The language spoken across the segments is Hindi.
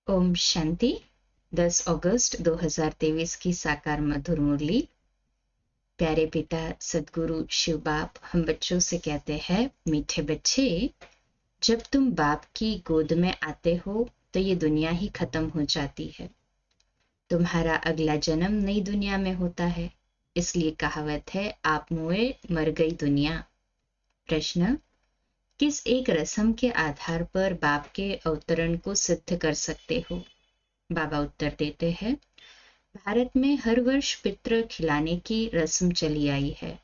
ओम शांति। 10 अगस्त 2023 की साकार मधुर मुरली। प्यारे पिता सदगुरु शिव बाप हम बच्चों से कहते हैं, मीठे बच्चे, जब तुम बाप की गोद में आते हो तो ये दुनिया ही खत्म हो जाती है। तुम्हारा अगला जन्म नई दुनिया में होता है, इसलिए कहावत है, आप मोए मर गई दुनिया। प्रश्न, किस एक रस्म के आधार पर बाप के अवतरण को सिद्ध कर सकते हो? बाबा उत्तर देते हैं, भारत में हर वर्ष पितृ खिलाने की रस्म चली आई है।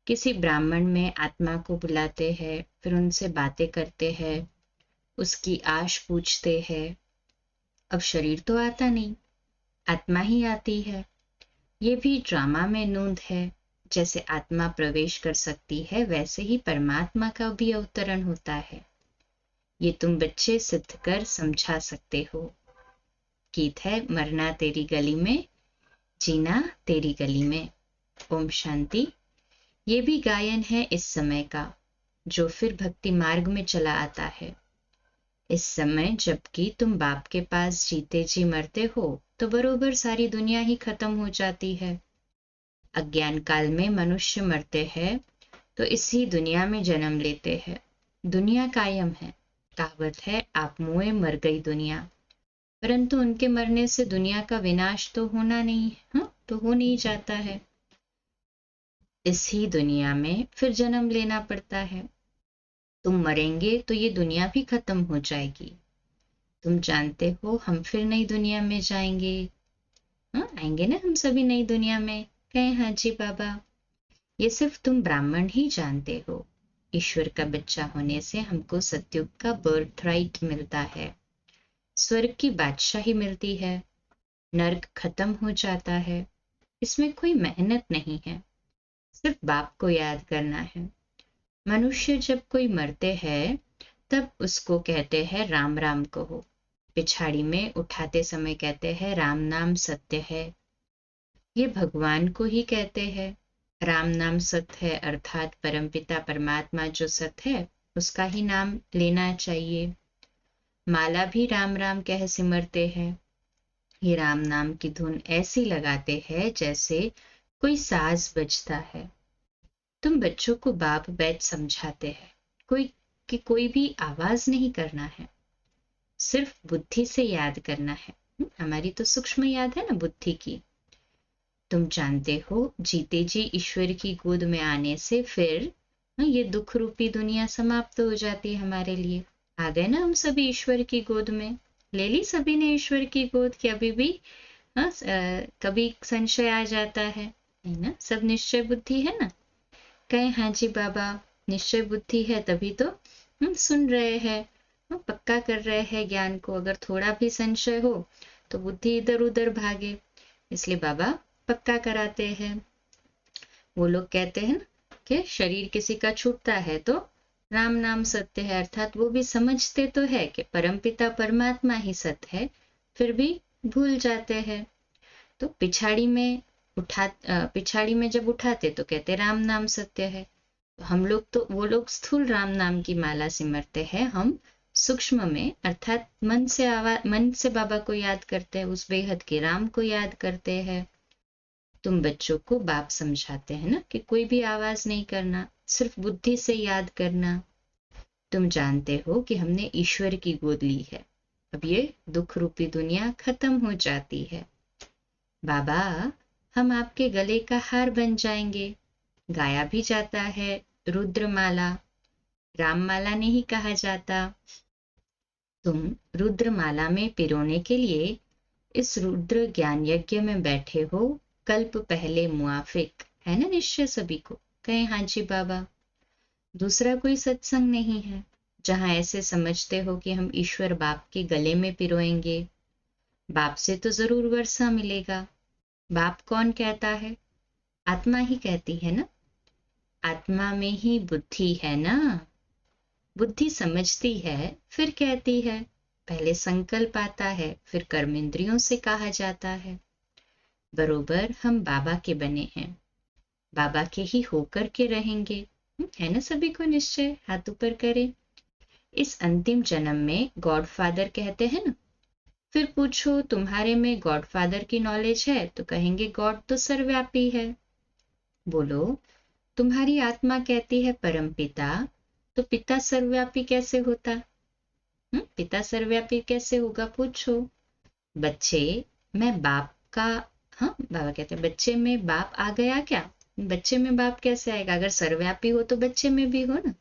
किसी ब्राह्मण में आत्मा को बुलाते हैं, फिर उनसे बातें करते हैं, उसकी आश पूछते हैं। अब शरीर तो आता नहीं, आत्मा ही आती है। ये भी ड्रामा में नूंद है। जैसे आत्मा प्रवेश कर सकती है, वैसे ही परमात्मा का भी अवतरण होता है। ये तुम बच्चे सिद्ध कर समझा सकते हो। गीत है, मरना तेरी गली में, जीना तेरी गली में। ओम शांति। ये भी गायन है इस समय का, जो फिर भक्ति मार्ग में चला आता है। इस समय जबकि तुम बाप के पास जीते जी मरते हो, तो बरोबर सारी दुनिया ही खत्म हो जाती है। अज्ञान काल में मनुष्य मरते हैं तो इसी दुनिया में जन्म लेते हैं। दुनिया कायम है। कहावत है, आप मोए मर गई दुनिया। परंतु उनके मरने से दुनिया का विनाश तो होना नहीं, हाँ तो हो नहीं जाता है। इसी दुनिया में फिर जन्म लेना पड़ता है। तुम मरेंगे तो ये दुनिया भी खत्म हो जाएगी। तुम जानते हो हम फिर नई दुनिया में जाएंगे। हाँ, आएंगे ना हम सभी नई दुनिया में। कहे हाँ जी बाबा। ये सिर्फ तुम ब्राह्मण ही जानते हो। ईश्वर का बच्चा होने से हमको सतयुग का बर्थ राइट मिलता है, स्वर्ग की बादशाही मिलती है, नर्क खत्म हो जाता है। इसमें कोई मेहनत नहीं है, सिर्फ बाप को याद करना है। मनुष्य जब कोई मरते हैं तब उसको कहते हैं राम राम कहो। पिछाड़ी में उठाते समय कहते हैं राम नाम सत्य है। ये भगवान को ही कहते हैं। राम नाम सत्य है, अर्थात परमपिता परमात्मा जो सत्य है उसका ही नाम लेना चाहिए। माला भी राम राम कह सिमरते हैं। ये राम नाम की धुन ऐसी लगाते हैं जैसे कोई साज बजता है। तुम बच्चों को बाप बैठ समझाते हैं कोई भी आवाज नहीं करना है, सिर्फ बुद्धि से याद करना है। हमारी तो सूक्ष्म याद है ना बुद्धि की। तुम जानते हो जीते जी ईश्वर की गोद में आने से फिर ये दुख रूपी दुनिया समाप्त हो जाती है हमारे लिए। आ गए ना हम सभी ईश्वर की गोद में। ले ली सभी ने ईश्वर की गोद की। अभी भी कभी संशय आ जाता है ना? सब निश्चय बुद्धि है ना? कहे हाँ जी बाबा, निश्चय बुद्धि है तभी तो हम सुन रहे हैं, हम पक्का कर रहे हैं ज्ञान को। अगर थोड़ा भी संशय हो तो बुद्धि इधर उधर भागे, इसलिए बाबा पक्का कराते हैं। वो लोग कहते हैं कि शरीर किसी का छूटता है तो राम नाम सत्य है, अर्थात वो भी समझते तो है कि परमपिता परमात्मा ही सत्य है, फिर भी भूल जाते हैं। तो पिछाड़ी में जब उठाते तो कहते राम नाम सत्य है। तो हम लोग तो, वो लोग स्थूल राम नाम की माला सिमरते हैं, हम सूक्ष्म में अर्थात मन से बाबा को याद करते हैं, उस बेहद के राम को याद करते हैं। तुम बच्चों को बाप समझाते हैं ना कि कोई भी आवाज नहीं करना, सिर्फ बुद्धि से याद करना। तुम जानते हो कि हमने ईश्वर की गोद ली है। अब ये दुख रूपी दुनिया खत्म हो जाती है। बाबा, हम आपके गले का हार बन जाएंगे। गाया भी जाता है रुद्रमाला, राममाला नहीं कहा जाता। तुम रुद्रमाला में पिरोने के लिए इस रुद्र ज्ञान यज्ञ में बैठे हो, कल्प पहले मुआफिक है ना निश्चय सभी को। कहे हाँ जी बाबा। दूसरा कोई सत्संग नहीं है जहां ऐसे समझते हो कि हम ईश्वर बाप के गले में पिरोएंगे। बाप से तो जरूर वर्षा मिलेगा। बाप कौन कहता है? आत्मा ही कहती है ना। आत्मा में ही बुद्धि है ना। बुद्धि समझती है फिर कहती है। पहले संकल्प आता है, फिर कर्म इंद्रियों से कहा जाता है। बरोबर हम बाबा के बने हैं, बाबा के ही होकर के रहेंगे। है ना सभी को निश्चय? हाथ ऊपर करें। इस अंतिम जन्म में गॉड फादर कहते हैं ना, फिर पूछो तुम्हारे में गॉड फादर की नॉलेज है तो कहेंगे गॉड तो सर्वव्यापी है। बोलो तुम्हारी आत्मा कहती है परम पिता, तो पिता सर्वव्यापी कैसे होता? पिता सर्वव्यापी कैसे होगा पूछो। बच्चे मैं बाप का, हाँ बाबा कहते हैं बच्चे में बाप आ गया क्या? बच्चे में बाप कैसे आएगा? अगर सर्वव्यापी हो तो बच्चे में भी हो ना।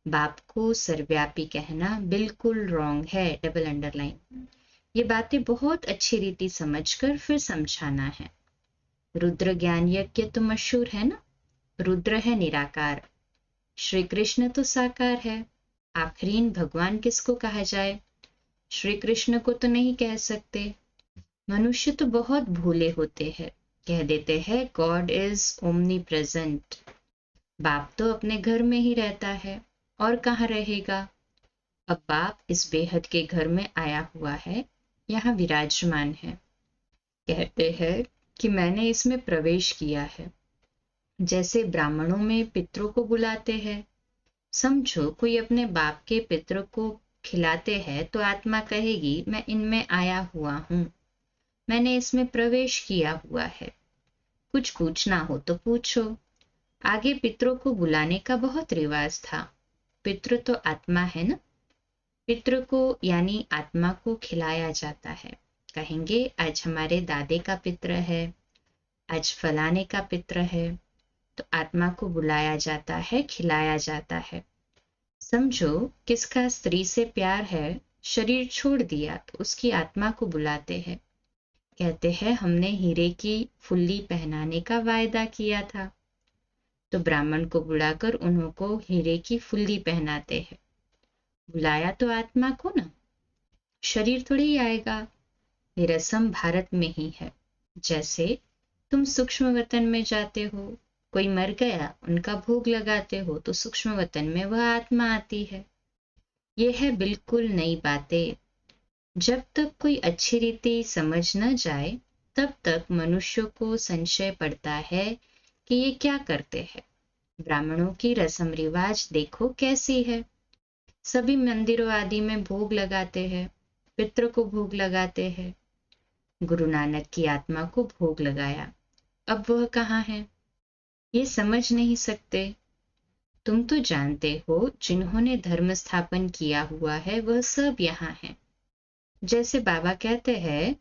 बाप को सर्वव्यापी कहना बिल्कुल रॉन्ग है, डबल अंडरलाइन। ये बातें बहुत अच्छी रीति समझकर फिर समझाना है। रुद्र ज्ञान यज्ञ तो मशहूर है ना। रुद्र है निराकार, श्री कृष्ण तो साकार है। आखिरीन भगवान किसको कहा जाए? श्री कृष्ण को तो नहीं कह सकते। मनुष्य तो बहुत भोले होते हैं, कह देते हैं गॉड इज ओमनी प्रेजेंट। बाप तो अपने घर में ही रहता है और कहाँ रहेगा? अब बाप इस बेहद के घर में आया हुआ है, यहाँ विराजमान है। कहते हैं कि मैंने इसमें प्रवेश किया है। जैसे ब्राह्मणों में पितरों को बुलाते हैं। समझो कोई अपने बाप के पितर को खिलाते हैं तो आत्मा कहेगी मैं इनमें आया हुआ हूँ, मैंने इसमें प्रवेश किया हुआ है। कुछ पूछना हो तो पूछो। आगे पितरों को बुलाने का बहुत रिवाज था। पितृ तो आत्मा है ना। पितृ को यानी आत्मा को खिलाया जाता है। कहेंगे आज हमारे दादे का पितृ है, आज फलाने का पितृ है, तो आत्मा को बुलाया जाता है, खिलाया जाता है। समझो किसका स्त्री से प्यार है, शरीर छोड़ दिया तो उसकी आत्मा को बुलाते हैं। कहते हैं हमने हीरे की फुल्ली पहनाने का वायदा किया था, तो ब्राह्मण को बुलाकर उनको हीरे की फुल्ली पहनाते हैं। बुलाया तो आत्मा को ना, शरीर थोड़ी ही आएगा। ये रस्म भारत में ही है। जैसे तुम सूक्ष्म वतन में जाते हो, कोई मर गया, उनका भोग लगाते हो, तो सूक्ष्म वतन में वह आत्मा आती है। यह है बिल्कुल नई बातें। जब तक कोई अच्छी रीति समझ न जाए तब तक मनुष्य को संशय पड़ता है कि ये क्या करते हैं। ब्राह्मणों की रस्म रिवाज देखो कैसी है। सभी मंदिरों आदि में भोग लगाते हैं, पितृ को भोग लगाते हैं। गुरु नानक की आत्मा को भोग लगाया, अब वह कहाँ है? ये समझ नहीं सकते। तुम तो जानते हो जिन्होंने धर्म स्थापन किया हुआ है वह सब यहाँ है। जैसे बाबा कहते हैं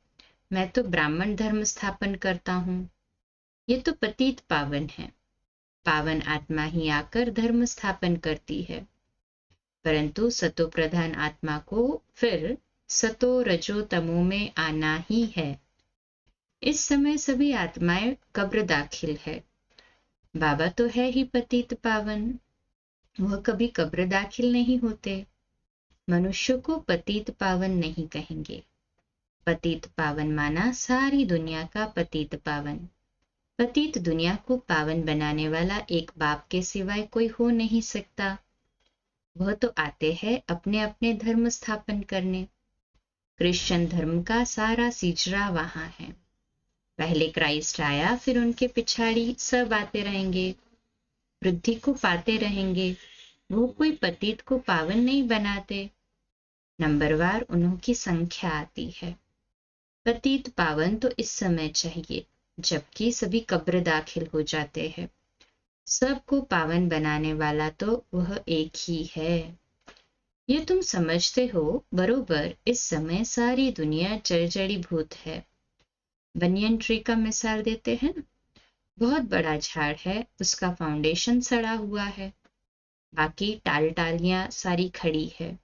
मैं तो ब्राह्मण धर्म स्थापन करता हूँ, ये तो पतित पावन है। पावन आत्मा ही आकर धर्म स्थापन करती है, परंतु सतो प्रधान आत्मा को फिर सतो रजो तमो में आना ही है। इस समय सभी आत्माएं कब्र दाखिल है। बाबा तो है ही पतित पावन, वह कभी कब्र दाखिल नहीं होते। मनुष्य को पतित पावन नहीं कहेंगे। पतित पावन माना सारी दुनिया का पतित पावन। पतित दुनिया को पावन बनाने वाला एक बाप के सिवाय कोई हो नहीं सकता। वह तो आते हैं अपने अपने धर्म स्थापन करने। क्रिश्चियन धर्म का सारा सिजरा वहां है। पहले क्राइस्ट आया, फिर उनके पिछाड़ी सब आते रहेंगे, वृद्धि को पाते रहेंगे। वो कोई पतित को पावन नहीं बनाते, नंबरवार उन्हीं की संख्या आती है। पतित पावन तो इस समय चाहिए जबकि सभी कब्र दाखिल हो जाते हैं। सबको पावन बनाने वाला तो वह एक ही है। ये तुम समझते हो बरोबर। इस समय सारी दुनिया जर्जरी भूत है। बनियन ट्री का मिसाल देते हैं ना। बहुत बड़ा झाड़ है, उसका फाउंडेशन सड़ा हुआ है, बाकी टाल टालियां सारी खड़ी है।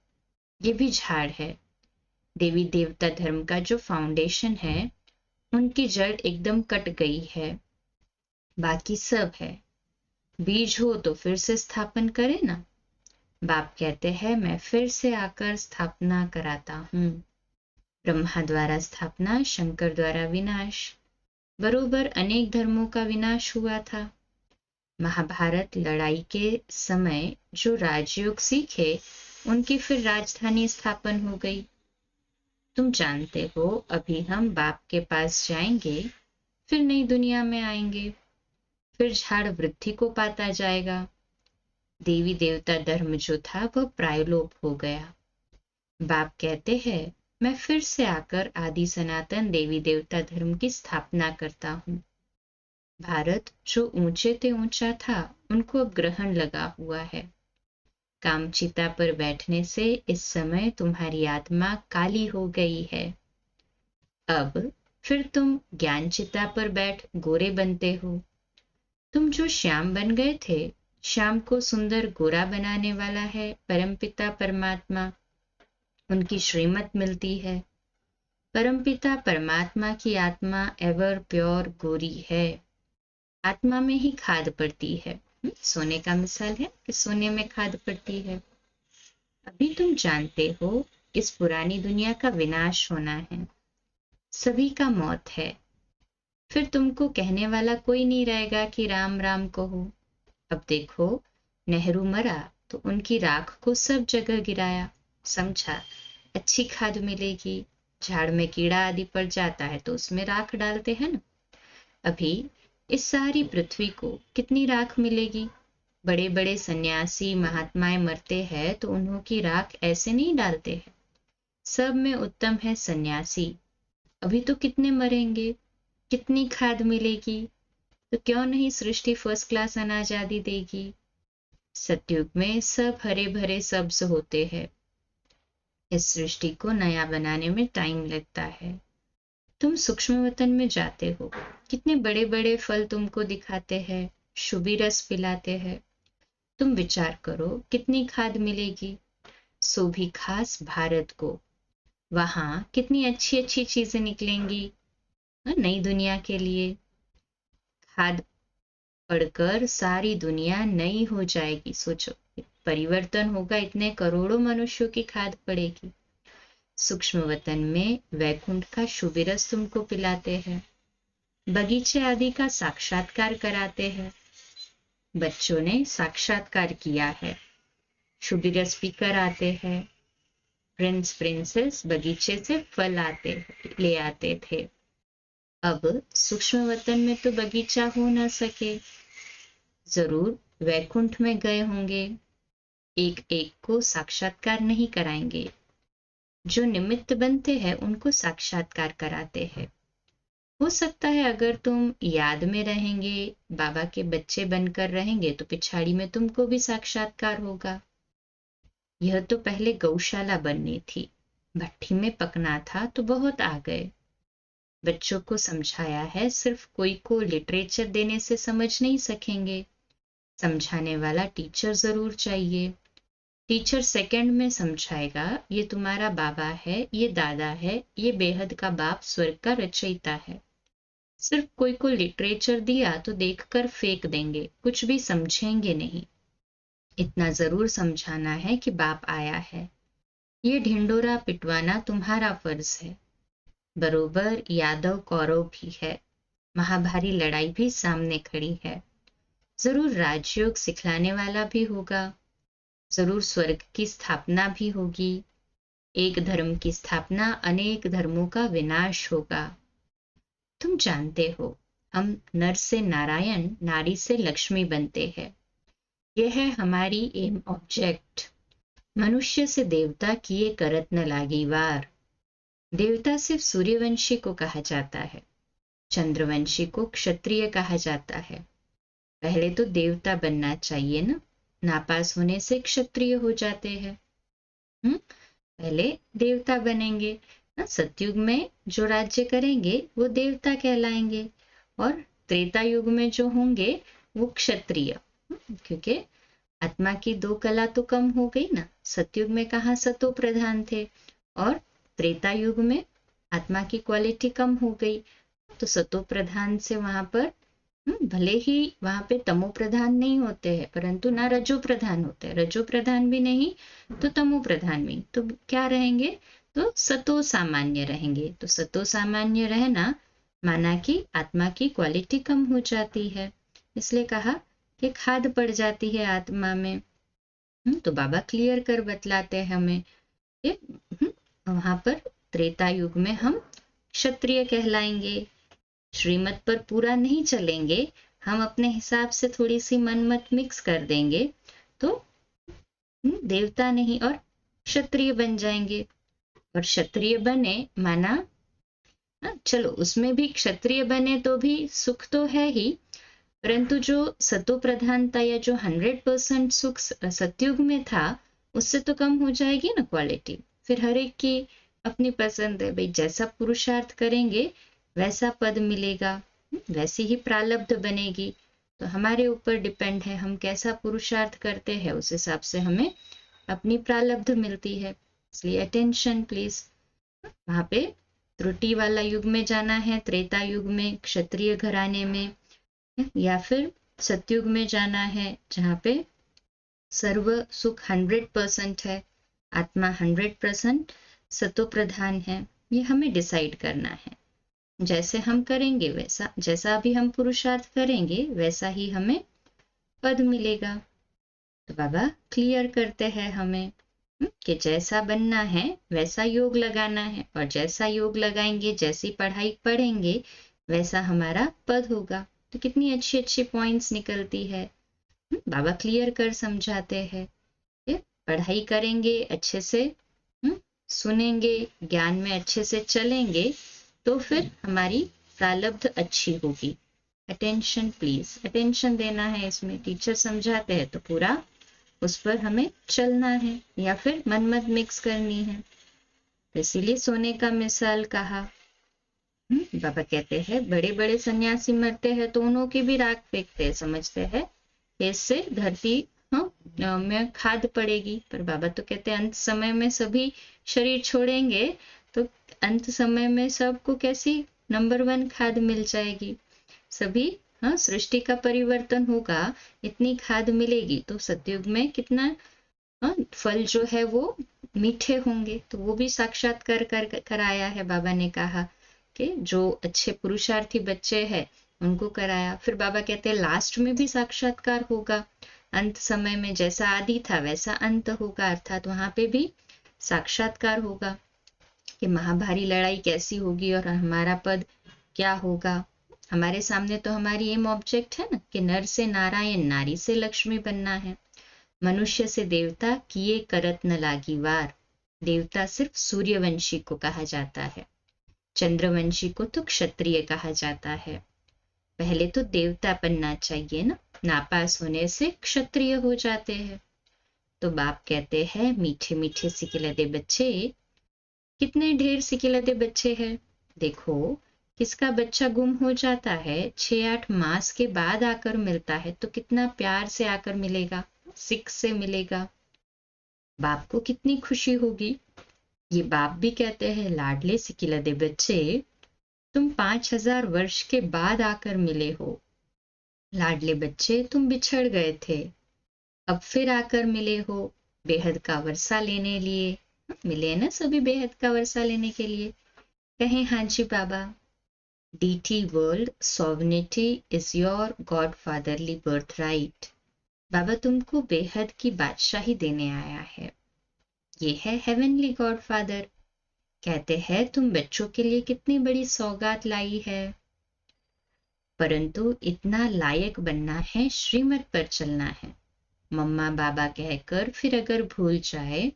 ये भी झाड़ है। देवी देवता धर्म का जो फाउंडेशन है उनकी जड़ एकदम कट गई है, बाकी सब है। बीज हो तो फिर से स्थापन करे ना। बाप कहते हैं मैं फिर से आकर स्थापना कराता हूँ। ब्रह्मा द्वारा स्थापना, शंकर द्वारा विनाश। बरोबर अनेक धर्मों का विनाश हुआ था। महाभारत लड़ाई के समय जो राजयोग सीखे उनकी फिर राजधानी स्थापन हो गई। तुम जानते हो अभी हम बाप के पास जाएंगे, फिर नई दुनिया में आएंगे, फिर झाड़ वृद्धि को पाता जाएगा। देवी देवता धर्म जो था वह प्रायलोप हो गया। बाप कहते हैं मैं फिर से आकर आदि सनातन देवी देवता धर्म की स्थापना करता हूँ। भारत जो ऊंचे ते ऊंचा था, उनको अब ग्रहण लगा हुआ है। कामचिता पर बैठने से इस समय तुम्हारी आत्मा काली हो गई है। अब फिर तुम ज्ञानचिता पर बैठ गोरे बनते हो। तुम जो श्याम बन गए थे, श्याम को सुंदर गोरा बनाने वाला है परमपिता परमात्मा। उनकी श्रीमत मिलती है। परमपिता परमात्मा की आत्मा एवर प्योर गोरी है। आत्मा में ही खाद पड़ती है। सोने का मिसाल है कि सोने में खाद पड़ती है। अभी तुम जानते हो इस पुरानी दुनिया का विनाश होना है, सभी का मौत है। फिर तुमको कहने वाला कोई नहीं रहेगा कि राम राम कहो। अब देखो, नेहरू मरा तो उनकी राख को सब जगह गिराया, समझा? अच्छी खाद मिलेगी। झाड़ में कीड़ा आदि पड़ जाता है तो उसमें राख डालते हैं ना। अभी इस सारी पृथ्वी को कितनी राख मिलेगी? बड़े बड़े सन्यासी महात्माएं मरते हैं तो उन्हों की राख ऐसे नहीं डालते हैं। सब में उत्तम है सन्यासी। अभी तो कितने मरेंगे, कितनी खाद मिलेगी, तो क्यों नहीं सृष्टि फर्स्ट क्लास अनाज आदि देगी। सतयुग में सब हरे भरे सब्ज होते हैं। इस सृष्टि को नया बनाने में टाइम लगता है। तुम सूक्ष्म वतन में जाते हो, कितने बड़े बड़े फल तुमको दिखाते हैं, शुभी रस पिलाते हैं। तुम विचार करो कितनी खाद मिलेगी, सो भी खास भारत को। वहां कितनी अच्छी अच्छी चीजें निकलेंगी नई दुनिया के लिए। खाद पढ़कर सारी दुनिया नई हो जाएगी। सोचो, परिवर्तन होगा, इतने करोड़ों मनुष्यों की खाद पड़ेगी। सूक्ष्म वतन में वैकुंठ का शुभ रस तुमको पिलाते हैं, बगीचे आदि का साक्षात्कार कराते हैं। बच्चों ने साक्षात्कार किया है, शुभ रस पीकर आते हैं। प्रिंस प्रिंसेस बगीचे से फल ले आते थे। अब सूक्ष्म वतन में तो बगीचा हो ना सके, जरूर वैकुंठ में गए होंगे। एक एक को साक्षात्कार नहीं कराएंगे, जो निमित्त बनते हैं उनको साक्षात्कार कराते हैं। हो सकता है अगर तुम याद में रहेंगे, बाबा के बच्चे बनकर रहेंगे तो पिछाड़ी में तुमको भी साक्षात्कार होगा। यह तो पहले गौशाला बननी थी, भट्ठी में पकना था तो बहुत आ गए। बच्चों को समझाया है, सिर्फ कोई को लिटरेचर देने से समझ नहीं सकेंगे, समझाने वाला टीचर जरूर चाहिए। टीचर सेकंड में समझाएगा, ये तुम्हारा बाबा है, ये दादा है, ये बेहद का बाप स्वर्ग का रचयिता है। सिर्फ कोई को लिटरेचर दिया तो देखकर फेंक देंगे, कुछ भी समझेंगे नहीं। इतना जरूर समझाना है कि बाप आया है। ये ढिंडोरा पिटवाना तुम्हारा फर्ज है। बरोबर यादव कौरव भी है, महाभारी लड़ाई भी सामने खड़ी है। जरूर राजयोग सिखलाने वाला भी होगा, जरूर स्वर्ग की स्थापना भी होगी। एक धर्म की स्थापना, अनेक धर्मों का विनाश होगा। तुम जानते हो, हम नर से नारायण, नारी से लक्ष्मी बनते हैं। यह है हमारी एम ऑब्जेक्ट। मनुष्य से देवता किए करत न लागी वार। देवता सिर्फ सूर्यवंशी को कहा जाता है, चंद्रवंशी को क्षत्रिय कहा जाता है। पहले तो देवता बनना चाहिए ना, नापास होने से क्षत्रिय हो जाते हैं। पहले देवता बनेंगे ना, सतयुग में जो राज्य करेंगे वो देवता कहलाएंगे, और त्रेता युग में जो होंगे वो क्षत्रिय। क्योंकि आत्मा की दो कला तो कम हो गई ना, सतयुग में कहाँ सतो प्रधान थे, और त्रेता युग में आत्मा की क्वालिटी कम हो गई, तो सतो प्रधान से वहां पर भले ही वहां पे तमो प्रधान नहीं होते हैं, परंतु ना रजो प्रधान होते हैं, रजो प्रधान भी नहीं तो तमो प्रधान भी, तो क्या रहेंगे, तो सतो सामान्य रहेंगे। तो सतो सामान्य रहना माना कि आत्मा की क्वालिटी कम हो जाती है, इसलिए कहा कि खाद पड़ जाती है आत्मा में। तो बाबा क्लियर कर बतलाते हैं हमें कि वहां पर त्रेता युग में हम क्षत्रिय कहलाएंगे, श्रीमत पर पूरा नहीं चलेंगे, हम अपने हिसाब से थोड़ी सी मनमत मिक्स कर देंगे तो देवता नहीं और क्षत्रिय बन जाएंगे। और क्षत्रिय बने माना चलो उसमें भी क्षत्रिय बने तो भी सुख तो है ही, परंतु जो सतो प्रधानता या जो 100% सुख सतयुग में था उससे तो कम हो जाएगी ना क्वालिटी। फिर हर एक की अपनी पसंद है भाई, जैसा पुरुषार्थ करेंगे वैसा पद मिलेगा, वैसी ही प्रारब्ध बनेगी। तो हमारे ऊपर डिपेंड है हम कैसा पुरुषार्थ करते हैं, उस हिसाब से हमें अपनी प्रारब्ध मिलती है। इसलिए अटेंशन प्लीज। वहां पे त्रुटि वाला युग में जाना है, त्रेता युग में क्षत्रिय घराने में, या फिर सतयुग में जाना है जहाँ पे सर्व सुख 100% है, आत्मा 100% सतो प्रधान है। ये हमें डिसाइड करना है। जैसे हम करेंगे वैसा, जैसा भी हम पुरुषार्थ करेंगे वैसा ही हमें पद मिलेगा। तो बाबा क्लियर करते हैं हमें कि जैसा बनना है वैसा योग लगाना है, और जैसा योग लगाएंगे, जैसी पढ़ाई पढ़ेंगे वैसा हमारा पद होगा। तो कितनी अच्छी अच्छी पॉइंट्स निकलती है, बाबा क्लियर कर समझाते हैं। पढ़ाई करेंगे अच्छे से, सुनेंगे, ज्ञान में अच्छे से चलेंगे, तो फिर हमारी प्रारब्ध अच्छी होगी। अटेंशन प्लीज, अटेंशन देना है इसमें। टीचर समझाते हैं तो पूरा उस पर हमें चलना है, या फिर मन मत मिक्स करनी है। तो इसीलिए सोने का मिसाल कहा। बाबा कहते हैं बड़े बड़े सन्यासी मरते हैं तो उन्हों की भी राख फेंकते हैं, समझते हैं इससे धरती में खाद पड़ेगी। पर बाबा तो कहते हैं अंत समय में सभी शरीर छोड़ेंगे तो अंत समय में सबको कैसी नंबर 1 खाद मिल जाएगी। सभी सृष्टि का परिवर्तन होगा, इतनी खाद मिलेगी तो सतयुग में कितना फल जो है वो मीठे होंगे। तो वो भी साक्षात्कार कराया है बाबा ने कहा कि जो अच्छे पुरुषार्थी बच्चे हैं उनको कराया। फिर बाबा कहते हैं लास्ट में भी साक्षात्कार होगा, अंत समय में जैसा आदि था वैसा अंत होगा, अर्थात वहां पे भी साक्षात्कार होगा कि महाभारी लड़ाई कैसी होगी और हमारा पद क्या होगा। हमारे सामने तो हमारी एम ऑब्जेक्ट है ना कि नर से नारायण, नारी से लक्ष्मी बनना है। मनुष्य से देवता किए करत न लागी वार। देवता सिर्फ सूर्यवंशी को कहा जाता है, चंद्रवंशी को तो क्षत्रिय कहा जाता है। पहले तो देवता बनना चाहिए ना, नापास होने से क्षत्रिय हो जाते हैं। तो बाप कहते हैं मीठे मीठे सिकिलदे बच्चे, कितने ढेर सिकिलदे बच्चे हैं। देखो किसका बच्चा गुम हो जाता है 6-8 मास के बाद आकर मिलता है तो कितना प्यार से आकर मिलेगा, सिक से मिलेगा, बाप को कितनी खुशी होगी। ये बाप भी कहते हैं लाडले सिकिलदे बच्चे, तुम 5000 वर्ष के बाद आकर मिले हो। लाडले बच्चे तुम बिछड़ गए थे, अब फिर आकर मिले हो बेहद का वर्षा लेने लिए। मिले ना सभी बेहद का वर्षा लेने के लिए। कहें हाँ जी बाबा। डीटी world sovereignty is your God fatherly birthright. बाबा तुमको बेहद की बादशाही देने आया है, ये है हेवनली गॉड फादर। कहते हैं तुम बच्चों के लिए कितनी बड़ी सौगात लाई है, परंतु इतना लायक बनना है, श्रीमत पर चलना है। मम्मा बाबा कहकर फिर अगर भूल जाए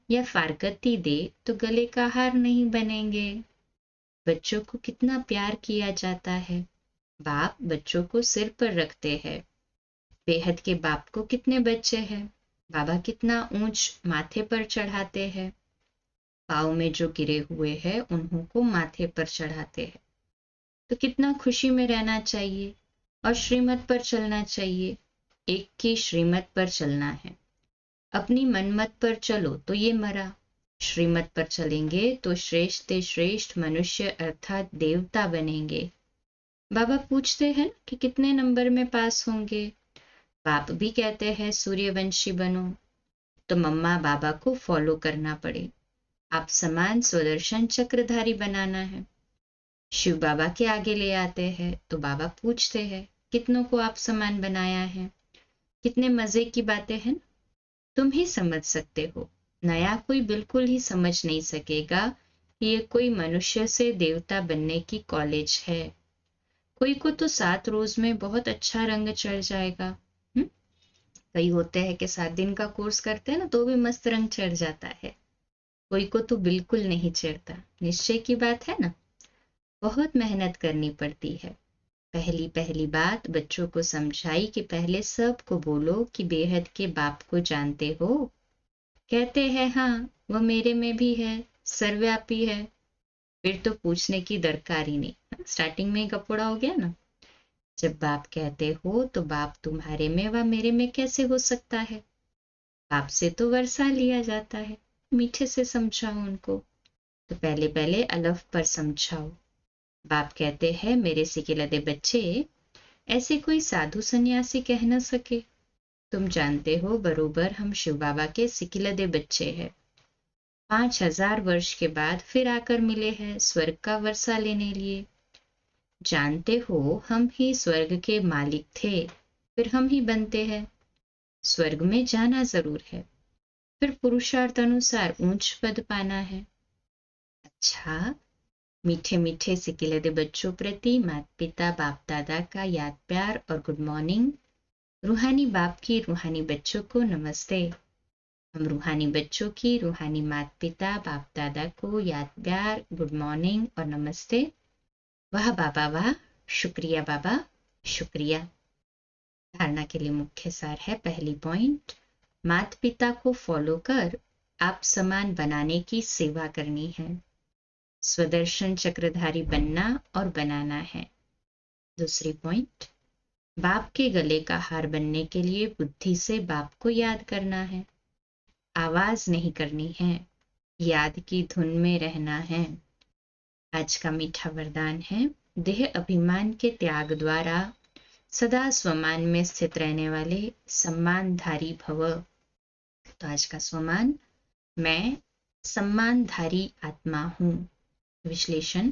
या फारकती दे तो गले का हार नहीं बनेंगे। बच्चों को कितना प्यार किया जाता है, बाप बच्चों को सिर पर रखते हैं। बेहद के बाप को कितने बच्चे हैं, बाबा कितना ऊंच माथे पर चढ़ाते हैं। पाँव में जो गिरे हुए हैं उन्हों को माथे पर चढ़ाते हैं। तो कितना खुशी में रहना चाहिए और श्रीमत पर चलना चाहिए। एक की श्रीमत पर चलना है, अपनी मनमत पर चलो तो ये मरा, श्रीमत पर चलेंगे तो श्रेष्ठ से श्रेष्ठ मनुष्य अर्थात देवता बनेंगे। बाबा पूछते हैं कि कितने नंबर में पास होंगे। बाप भी कहते हैं सूर्यवंशी बनो, तो मम्मा बाबा को फॉलो करना पड़े। आप समान स्वदर्शन चक्रधारी बनाना है। शिव बाबा के आगे ले आते हैं तो बाबा पूछते हैं कितनों को आप समान बनाया है। कितने मजे की बातें हैं, तुम ही समझ सकते हो, नया कोई बिल्कुल ही समझ नहीं सकेगा कि ये कोई मनुष्य से देवता बनने की कॉलेज है। कोई को तो 7 रोज में बहुत अच्छा रंग चढ़ जाएगा। कई होते हैं कि 7 दिन का कोर्स करते हैं ना तो भी मस्त रंग चढ़ जाता है। कोई को तो बिल्कुल नहीं चिढ़ता। निश्चय की बात है ना। बहुत मेहनत करनी पड़ती है। पहली पहली बात बच्चों को समझाई कि पहले सबको बोलो कि बेहद के बाप को जानते हो। कहते हैं हाँ, वह मेरे में भी है, सर्वव्यापी है। फिर तो पूछने की दरकार ही नहीं। स्टार्टिंग में ही कपोड़ा हो गया ना। जब बाप कहते हो तो बाप तुम्हारे में व मेरे में कैसे हो सकता है? बाप से तो वर्षा लिया जाता है। मीठे से समझाओ उनको। तो पहले पहले अलफ पर समझाओ। बाप कहते हैं मेरे सिकिलदे बच्चे, ऐसे कोई साधु सन्यासी कह न सके। तुम जानते हो बरोबर हम शिव बाबा के सिकिलदे बच्चे हैं। 5000 वर्ष के बाद फिर आकर मिले हैं स्वर्ग का वर्षा लेने लिए। जानते हो हम ही स्वर्ग के मालिक थे, फिर हम ही बनते हैं। स्वर्ग में जाना जरूर है, फिर पुरुषार्थ अनुसार ऊंच पद पाना है। अच्छा, मीठे मीठे सिकिलदे बच्चों प्रति माता पिता बाप दादा का याद प्यार और गुड मॉर्निंग। रूहानी बाप की रूहानी बच्चों को नमस्ते। हम रूहानी बच्चों की रूहानी माता पिता बाप दादा को याद प्यार गुड मॉर्निंग और नमस्ते। वाह बाबा वाह, शुक्रिया बाबा, शुक्रिया। धारणा के लिए मुख्य सार है पहली पॉइंट, माता पिता को फॉलो कर आप समान बनाने की सेवा करनी है। स्वदर्शन चक्रधारी बनना और बनाना है। दूसरी पॉइंट, बाप के गले का हार बनने के लिए बुद्धि से बाप को याद करना है। आवाज नहीं करनी है, याद की धुन में रहना है। आज का मीठा वरदान है, देह अभिमान के त्याग द्वारा सदा स्वमान में स्थित रहने वाले सम्मानधारी भव। तो आज का स्वमान, मैं सम्मानधारी आत्मा हूं। विश्लेषण,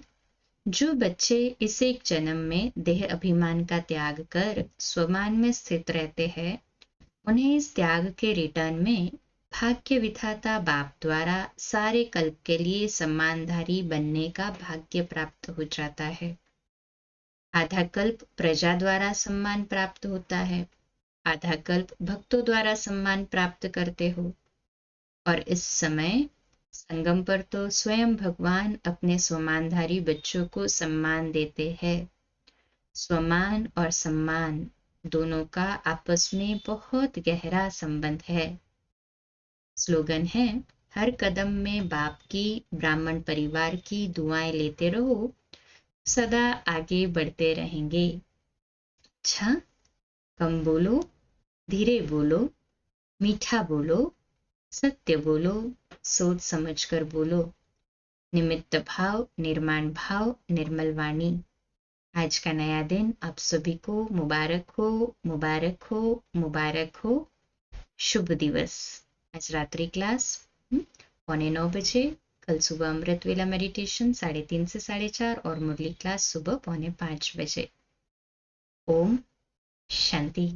जो बच्चे इस एक जन्म में देह अभिमान का त्याग कर स्वमान में स्थित रहते हैं, उन्हें इस त्याग के रिटर्न में भाग्य विधाता बाप द्वारा सारे कल्प के लिए सम्मानधारी बनने का भाग्य प्राप्त हो जाता है। आधा कल्प प्रजा द्वारा सम्मान प्राप्त होता है, आधा कल्प भक्तों द्वारा सम्मान प्राप्त करते हो। और इस समय संगम पर तो स्वयं भगवान अपने स्वमानधारी बच्चों को सम्मान देते हैं। स्वमान और सम्मान दोनों का आपस में बहुत गहरा संबंध है। स्लोगन है, हर कदम में बाप की ब्राह्मण परिवार की दुआएं लेते रहो, सदा आगे बढ़ते रहेंगे। अच्छा, कम बोलो, धीरे बोलो, मीठा बोलो, सत्य बोलो, सोच समझकर बोलो। निमित्त भाव, निर्माण भाव, निर्मल वाणी। आज का नया दिन आप सभी को मुबारक हो, मुबारक हो, मुबारक हो। शुभ दिवस। आज रात्रि क्लास 8:45 बजे, कल सुबह अमृत वेला मेडिटेशन 3:30 से 4:30 और मुरली क्लास सुबह 4:45 बजे। ओम शांति।